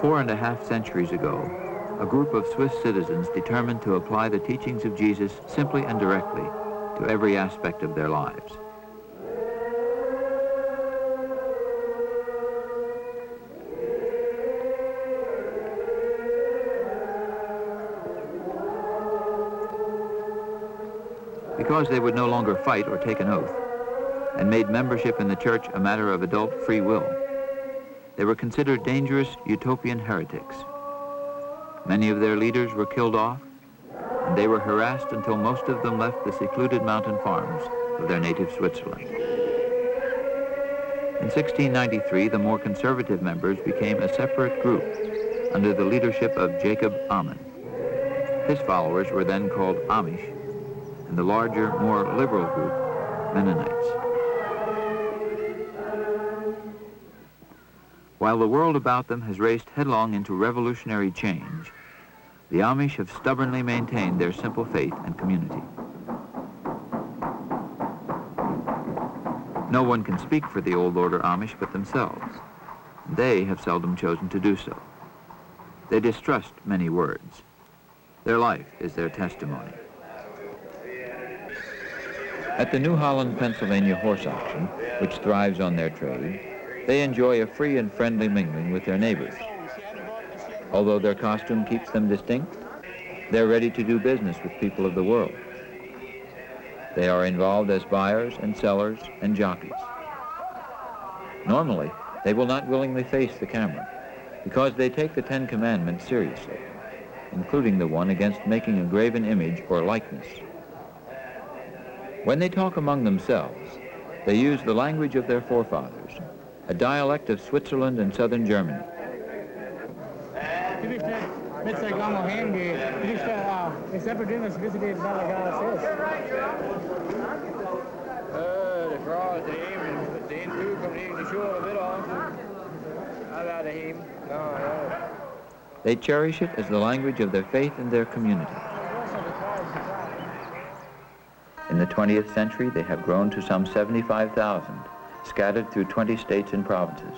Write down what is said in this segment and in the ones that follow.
4.5 centuries ago, a group of Swiss citizens determined to apply the teachings of Jesus simply and directly to every aspect of their lives. Because they would no longer fight or take an oath, and made membership in the church a matter of adult free will, they were considered dangerous utopian heretics. Many of their leaders were killed off, and they were harassed until most of them left the secluded mountain farms of their native Switzerland. In 1693, the more conservative members became a separate group under the leadership of Jacob Ammon. His followers were then called Amish, and the larger, more liberal group, Mennonites. While the world about them has raced headlong into revolutionary change, the Amish have stubbornly maintained their simple faith and community. No one can speak for the old order Amish but themselves. They have seldom chosen to do so. They distrust many words. Their life is their testimony. At the New Holland, Pennsylvania horse auction, which thrives on their trade, they enjoy a free and friendly mingling with their neighbors. Although their costume keeps them distinct, they're ready to do business with people of the world. They are involved as buyers and sellers and jockeys. Normally, they will not willingly face the camera because they take the 10 Commandments seriously, including the one against making a graven image or likeness. When they talk among themselves, they use the language of their forefathers, a dialect of Switzerland and southern Germany. They cherish it as the language of their faith and their community. In the 20th century, they have grown to some 75,000, scattered through 20 states and provinces.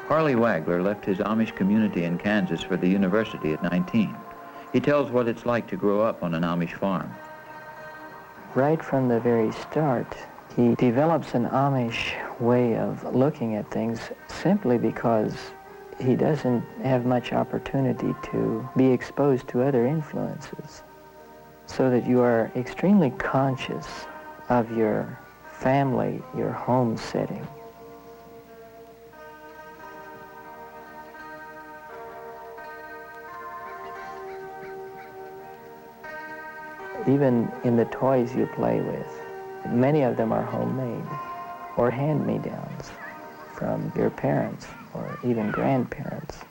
Harley Wagler left his Amish community in Kansas for the university at 19. He tells what it's like to grow up on an Amish farm. Right from the very start, he develops an Amish way of looking at things simply because he doesn't have much opportunity to be exposed to other influences. So that you are extremely conscious of your family, your home setting. Even in the toys you play with, many of them are homemade or hand-me-downs from your parents or even grandparents.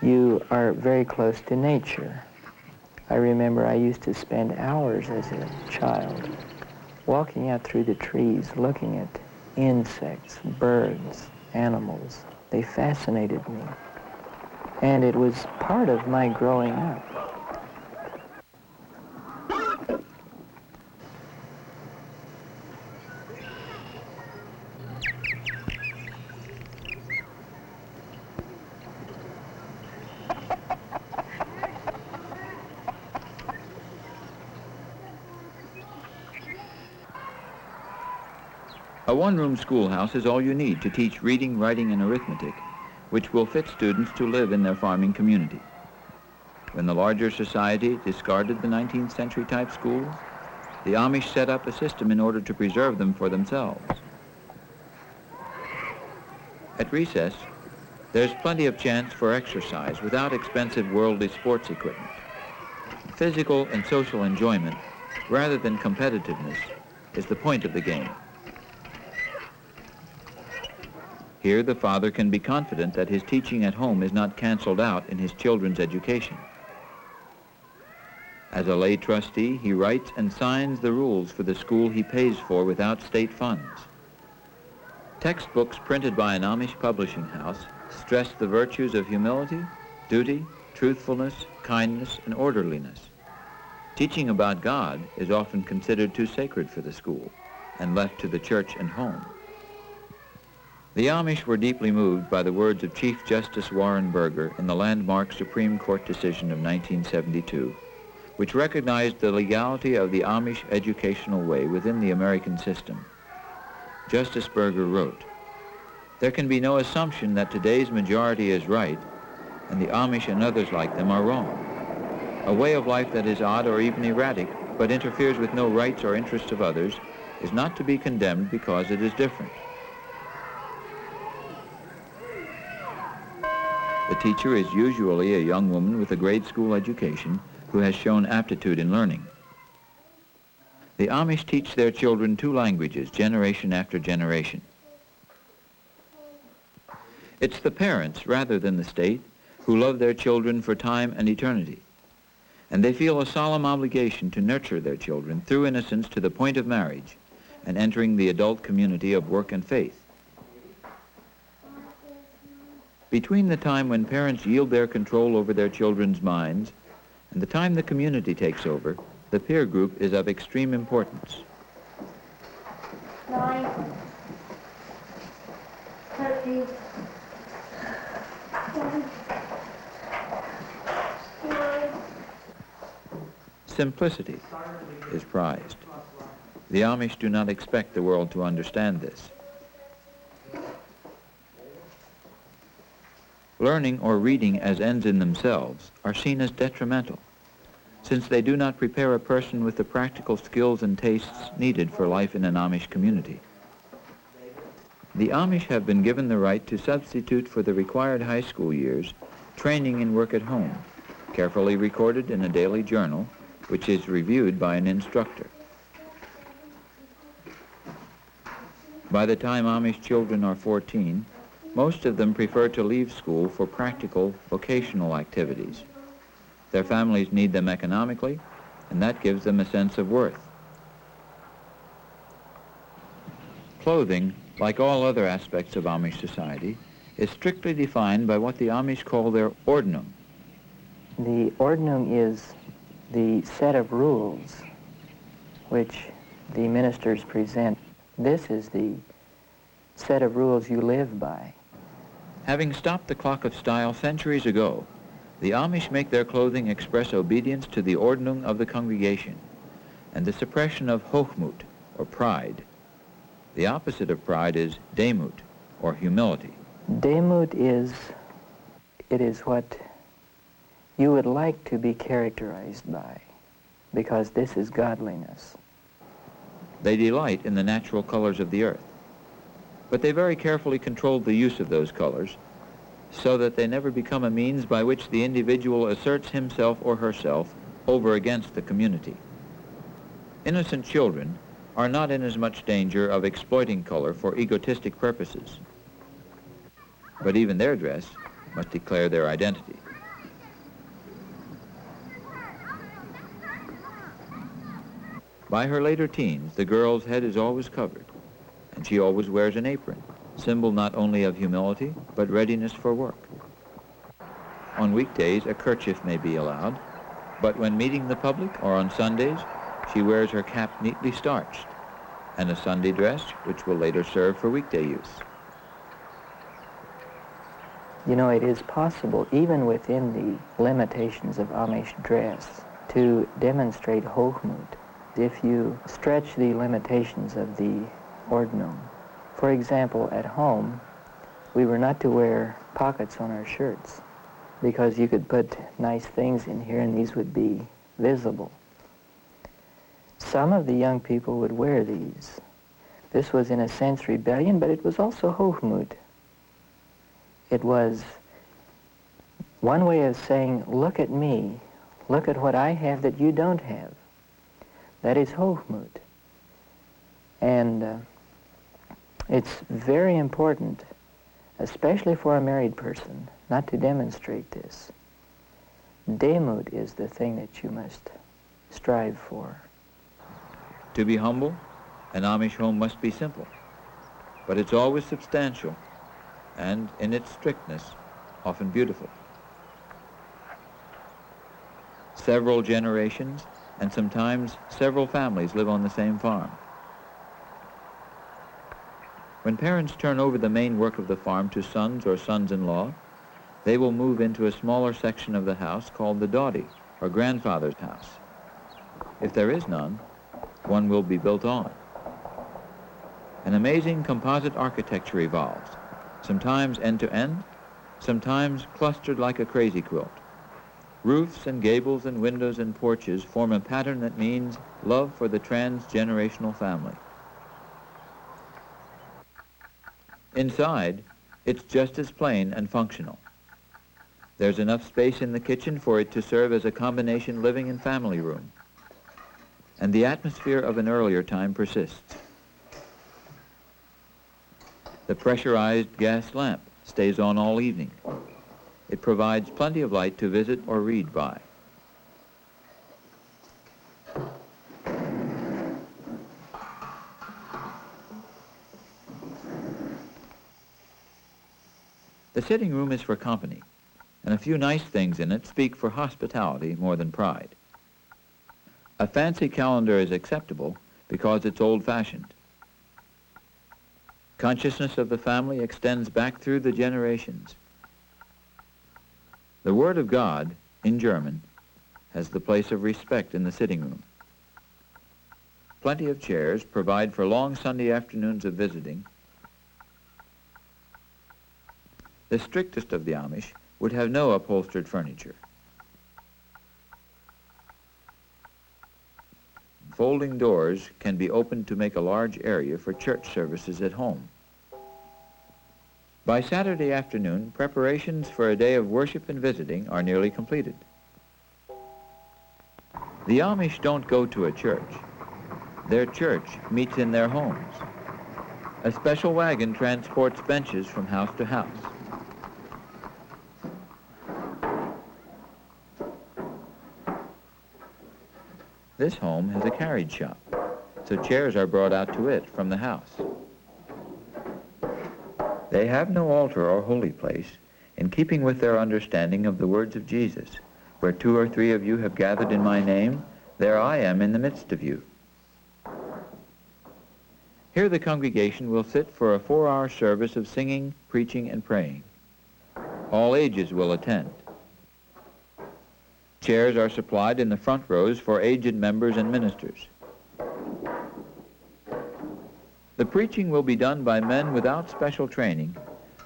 You are very close to nature. I remember I used to spend hours as a child walking out through the trees, looking at insects, birds, animals. They fascinated me. And it was part of my growing up. A one-room schoolhouse is all you need to teach reading, writing, and arithmetic, which will fit students to live in their farming community. When the larger society discarded the 19th century type schools, the Amish set up a system in order to preserve them for themselves. At recess, there's plenty of chance for exercise without expensive worldly sports equipment. Physical and social enjoyment, rather than competitiveness, is the point of the game. Here, the father can be confident that his teaching at home is not canceled out in his children's education. As a lay trustee, he writes and signs the rules for the school he pays for without state funds. Textbooks printed by an Amish publishing house stress the virtues of humility, duty, truthfulness, kindness, and orderliness. Teaching about God is often considered too sacred for the school and left to the church and home. The Amish were deeply moved by the words of Chief Justice Warren Burger in the landmark Supreme Court decision of 1972, which recognized the legality of the Amish educational way within the American system. Justice Burger wrote, "There can be no assumption that today's majority is right and the Amish and others like them are wrong. A way of life that is odd or even erratic, but interferes with no rights or interests of others, is not to be condemned because it is different." The teacher is usually a young woman with a grade school education who has shown aptitude in learning. The Amish teach their children 2 languages, generation after generation. It's the parents, rather than the state, who love their children for time and eternity. And they feel a solemn obligation to nurture their children through innocence to the point of marriage and entering the adult community of work and faith. Between the time when parents yield their control over their children's minds and the time the community takes over, the peer group is of extreme importance. 9, 30, 7, 9. Simplicity is prized. The Amish do not expect the world to understand this. Learning or reading as ends in themselves are seen as detrimental, since they do not prepare a person with the practical skills and tastes needed for life in an Amish community. The Amish have been given the right to substitute for the required high school years training in work at home, carefully recorded in a daily journal, which is reviewed by an instructor. By the time Amish children are 14, most of them prefer to leave school for practical, vocational activities. Their families need them economically, and that gives them a sense of worth. Clothing, like all other aspects of Amish society, is strictly defined by what the Amish call their ordnung. The ordnung is the set of rules which the ministers present. This is the set of rules you live by. Having stopped the clock of style centuries ago, the Amish make their clothing express obedience to the ordnung of the congregation and the suppression of hochmut, or pride. The opposite of pride is demut, or humility. Demut is what you would like to be characterized by, because this is godliness. They delight in the natural colors of the earth, but they very carefully control the use of those colors so that they never become a means by which the individual asserts himself or herself over against the community. Innocent children are not in as much danger of exploiting color for egotistic purposes, but even their dress must declare their identity. By her later teens, the girl's head is always covered, and she always wears an apron, symbol not only of humility, but readiness for work. On weekdays, a kerchief may be allowed, but when meeting the public or on Sundays, she wears her cap neatly starched, and a Sunday dress which will later serve for weekday use. You know, it is possible, even within the limitations of Amish dress, to demonstrate hochmut if you stretch the limitations of the ordnung. For example, at home, we were not to wear pockets on our shirts because you could put nice things in here and these would be visible. Some of the young people would wear these. This was in a sense rebellion, but it was also hochmut. It was one way of saying, look at me, look at what I have that you don't have. That is hochmut. And it's very important, especially for a married person, not to demonstrate this. Demut is the thing that you must strive for. To be humble, an Amish home must be simple, but it's always substantial and, in its strictness, often beautiful. Several generations and sometimes several families live on the same farm. When parents turn over the main work of the farm to sons or sons-in-law, they will move into a smaller section of the house called the dowdy, or grandfather's house. If there is none, one will be built on. An amazing composite architecture evolves, sometimes end-to-end, sometimes clustered like a crazy quilt. Roofs and gables and windows and porches form a pattern that means love for the trans-generational family. Inside, it's just as plain and functional. There's enough space in the kitchen for it to serve as a combination living and family room. And the atmosphere of an earlier time persists. The pressurized gas lamp stays on all evening. It provides plenty of light to visit or read by. The sitting room is for company, and a few nice things in it speak for hospitality more than pride. A fancy calendar is acceptable because it's old-fashioned. Consciousness of the family extends back through the generations. The Word of God, in German, has the place of respect in the sitting room. Plenty of chairs provide for long Sunday afternoons of visiting. The strictest of the Amish would have no upholstered furniture. Folding doors can be opened to make a large area for church services at home. By Saturday afternoon, preparations for a day of worship and visiting are nearly completed. The Amish don't go to a church. Their church meets in their homes. A special wagon transports benches from house to house. This home has a carriage shop, so chairs are brought out to it from the house. They have no altar or holy place, in keeping with their understanding of the words of Jesus, where 2 or 3 of you have gathered in my name, there I am in the midst of you. Here the congregation will sit for a 4-hour service of singing, preaching, and praying. All ages will attend. Chairs are supplied in the front rows for aged members and ministers. The preaching will be done by men without special training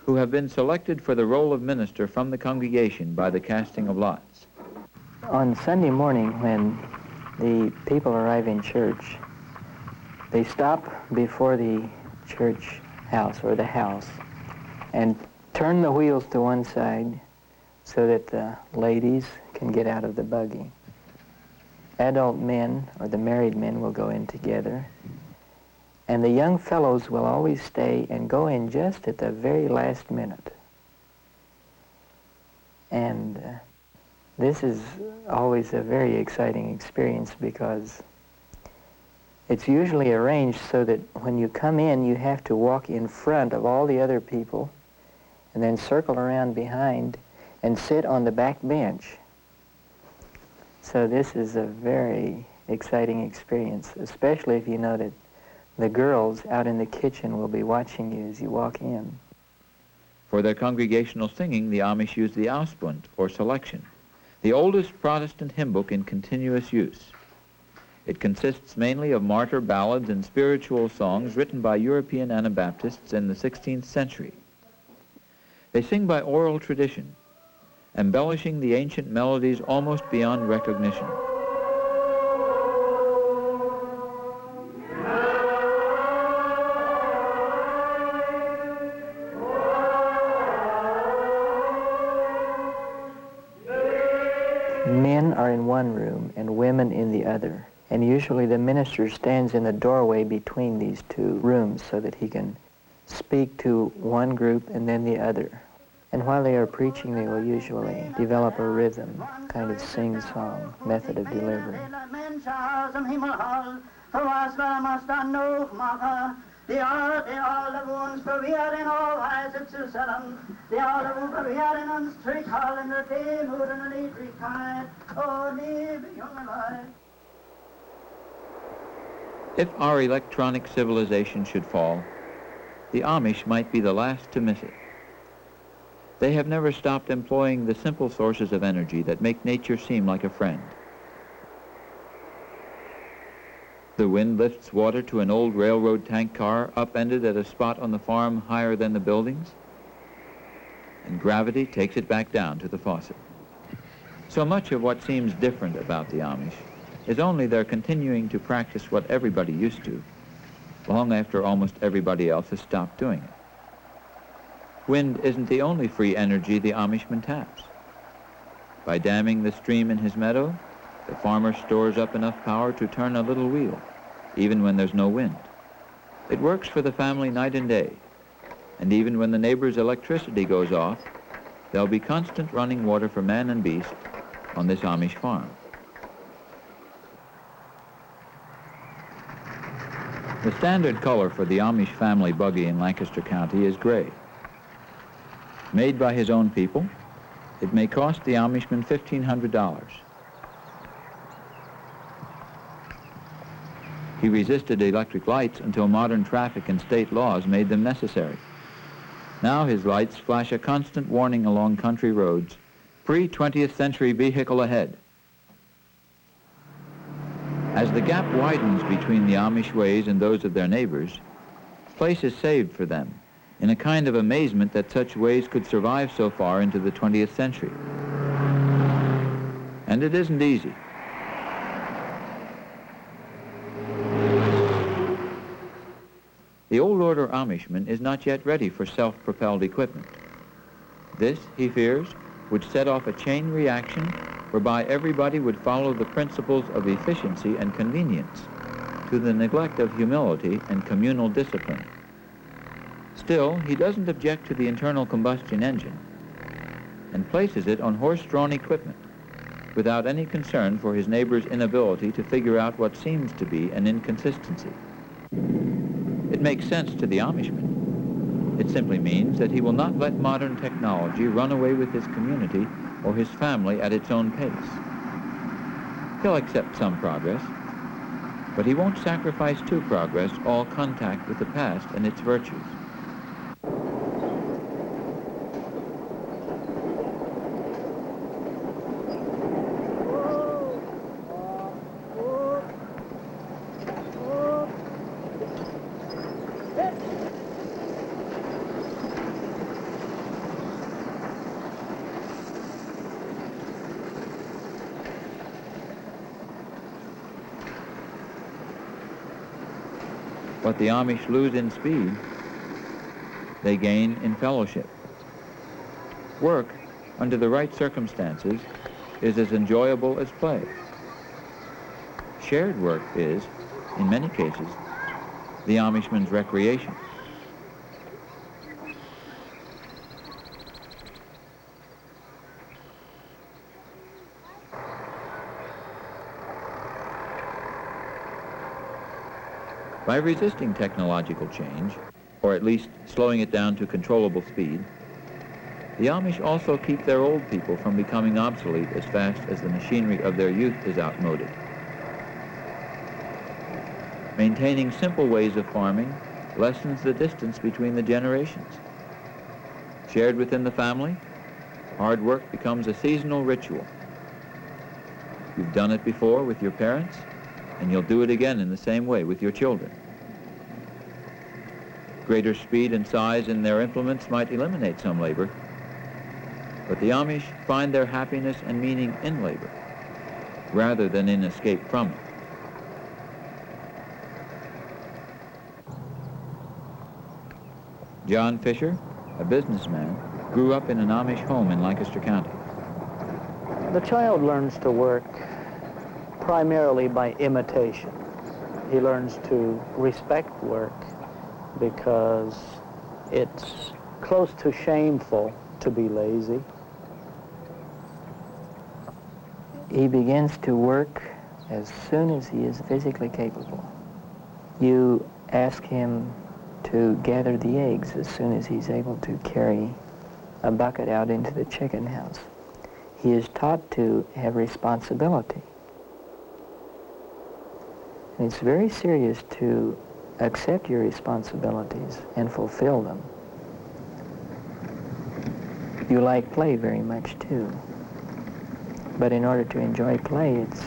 who have been selected for the role of minister from the congregation by the casting of lots. On Sunday morning, when the people arrive in church, they stop before the church house or the house and turn the wheels to one side so that the ladies can get out of the buggy. Adult men, or the married men, will go in together, and the young fellows will always stay and go in just at the very last minute. And this is always a very exciting experience because it's usually arranged so that when you come in, you have to walk in front of all the other people and then circle around behind and sit on the back bench. So this is a very exciting experience, especially if you know that the girls out in the kitchen will be watching you as you walk in. For their congregational singing, the Amish use the Ausbund, or selection, the oldest Protestant hymn book in continuous use. It consists mainly of martyr ballads and spiritual songs written by European Anabaptists in the 16th century. They sing by oral tradition, embellishing the ancient melodies almost beyond recognition. Men are in one room and women in the other. And usually the minister stands in the doorway between these 2 rooms so that he can speak to one group and then the other. And while they are preaching, they will usually develop a rhythm, kind of sing-song method of delivery. If our electronic civilization should fall, the Amish might be the last to miss it. They have never stopped employing the simple sources of energy that make nature seem like a friend. The wind lifts water to an old railroad tank car upended at a spot on the farm higher than the buildings, and gravity takes it back down to the faucet. So much of what seems different about the Amish is only their continuing to practice what everybody used to, long after almost everybody else has stopped doing it. Wind isn't the only free energy the Amishman taps. By damming the stream in his meadow, the farmer stores up enough power to turn a little wheel, even when there's no wind. It works for the family night and day, and even when the neighbor's electricity goes off, there'll be constant running water for man and beast on this Amish farm. The standard color for the Amish family buggy in Lancaster County is gray. Made by his own people, it may cost the Amishman $1,500. He resisted electric lights until modern traffic and state laws made them necessary. Now his lights flash a constant warning along country roads, pre-20th century vehicle ahead. As the gap widens between the Amish ways and those of their neighbors, place is saved for them in a kind of amazement that such ways could survive so far into the 20th century. And it isn't easy. The old order Amishman is not yet ready for self-propelled equipment. This, he fears, would set off a chain reaction whereby everybody would follow the principles of efficiency and convenience to the neglect of humility and communal discipline. Still, he doesn't object to the internal combustion engine and places it on horse-drawn equipment without any concern for his neighbor's inability to figure out what seems to be an inconsistency. It makes sense to the Amishman. It simply means that he will not let modern technology run away with his community or his family at its own pace. He'll accept some progress, but he won't sacrifice to progress all contact with the past and its virtues. What the Amish lose in speed, they gain in fellowship. Work, under the right circumstances, is as enjoyable as play. Shared work is, in many cases, the Amishman's recreation. By resisting technological change, or at least slowing it down to controllable speed, the Amish also keep their old people from becoming obsolete as fast as the machinery of their youth is outmoded. Maintaining simple ways of farming lessens the distance between the generations. Shared within the family, hard work becomes a seasonal ritual. You've done it before with your parents, and you'll do it again in the same way with your children. Greater speed and size in their implements might eliminate some labor, but the Amish find their happiness and meaning in labor, rather than in escape from it. John Fisher, a businessman, grew up in an Amish home in Lancaster County. The child learns to work primarily by imitation. He learns to respect work because it's close to shameful to be lazy. He begins to work as soon as he is physically capable. You ask him to gather the eggs as soon as he's able to carry a bucket out into the chicken house. He is taught to have responsibility. And it's very serious to accept your responsibilities and fulfill them. You like play very much too. But in order to enjoy play, it's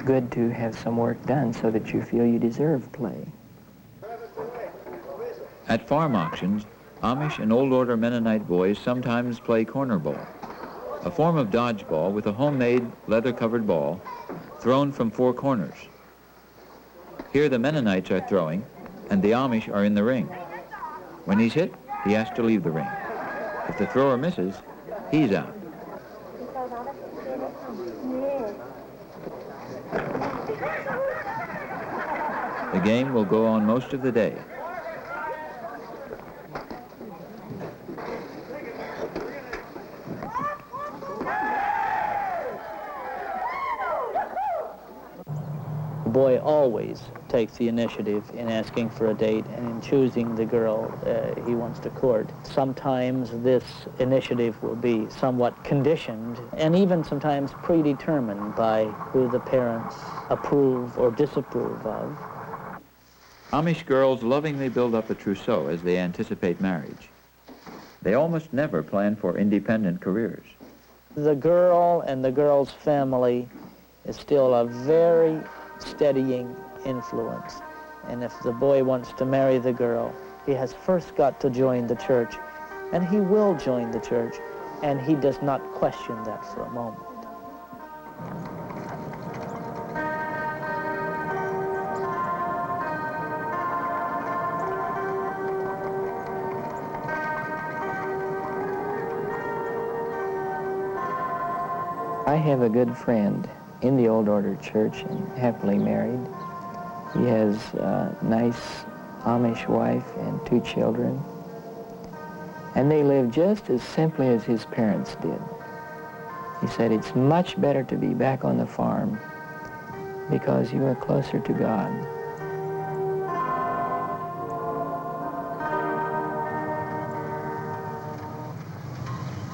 good to have some work done so that you feel you deserve play. At farm auctions, Amish and Old Order Mennonite boys sometimes play corner ball, a form of dodgeball with a homemade leather-covered ball thrown from four corners. Here the Mennonites are throwing, and the Amish are in the ring. When he's hit, he has to leave the ring. If the thrower misses, he's out. The game will go on most of the day. The boy always takes the initiative in asking for a date and in choosing the girl he wants to court. Sometimes this initiative will be somewhat conditioned and even sometimes predetermined by who the parents approve or disapprove of. Amish girls lovingly build up a trousseau as they anticipate marriage. They almost never plan for independent careers. The girl and the girl's family is still a very steadying influence. And if the boy wants to marry the girl, he has first got to join the church, and he will join the church, and he does not question that for a moment. I have a good friend in the Old Order Church and happily married. He has a nice Amish wife and 2 children. And they live just as simply as his parents did. He said it's much better to be back on the farm because you are closer to God.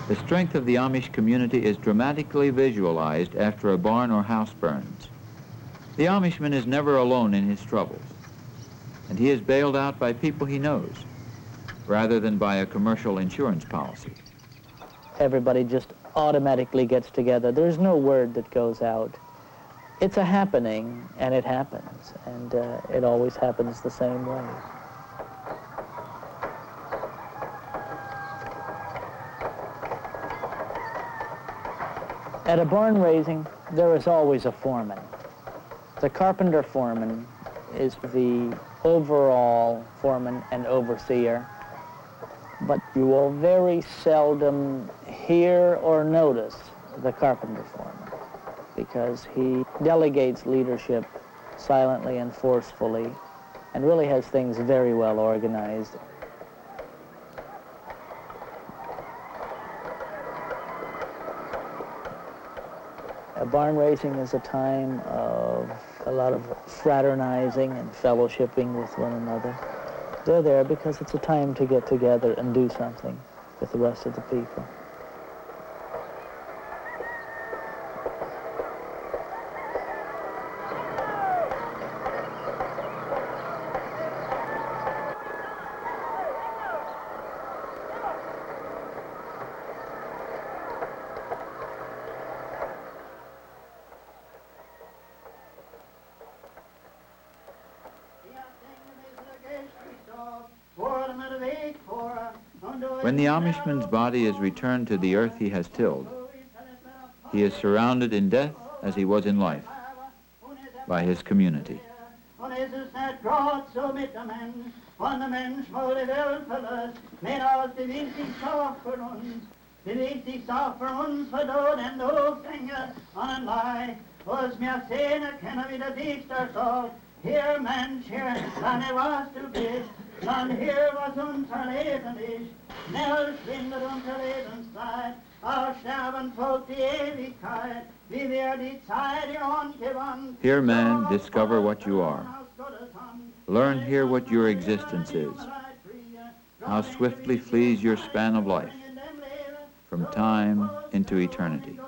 The strength of the Amish community is dramatically visualized after a barn or house burns. The Amishman is never alone in his troubles, and he is bailed out by people he knows, rather than by a commercial insurance policy. Everybody just automatically gets together. There's no word that goes out. It's a happening, and it happens, and it always happens the same way. At a barn raising, there is always a foreman. The carpenter foreman is the overall foreman and overseer, but you will very seldom hear or notice the carpenter foreman because he delegates leadership silently and forcefully and really has things very well organized. A barn raising is a time of a lot of fraternizing and fellowshipping with one another. They're there because it's a time to get together and do something with the rest of the people. When the Amishman's body is returned to the earth he has tilled, he is surrounded in death as he was in life by his community. Hier Menschen, lange warst du bist, dann hier was unser Leben ist. Schnell schwindet unsere Lebenszeit, auf Sterben folgt die Ewigkeit, wie wir die Zeit gewandt. Here, man, discover what you are. Learn here what your existence is. How swiftly flees your span of life, from time into eternity.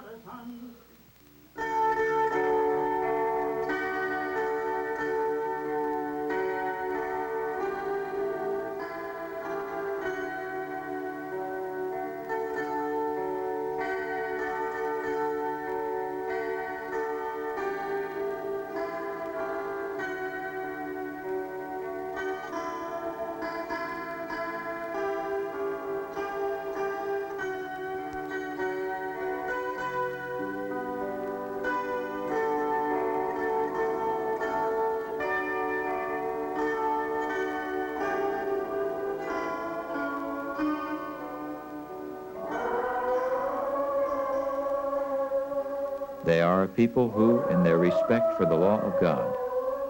They are a people who, in their respect for the law of God,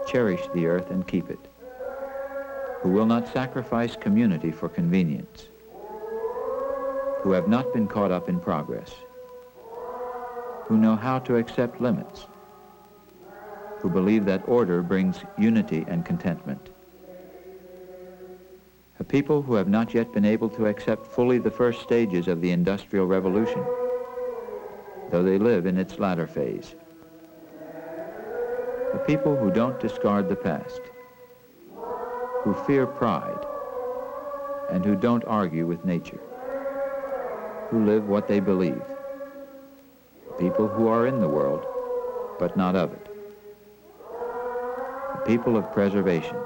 cherish the earth and keep it, who will not sacrifice community for convenience, who have not been caught up in progress, who know how to accept limits, who believe that order brings unity and contentment. A people who have not yet been able to accept fully the first stages of the Industrial Revolution, though they live in its latter phase. A people who don't discard the past, who fear pride, and who don't argue with nature, who live what they believe. People who are in the world, but not of it. A people of preservation,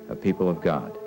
a people of God.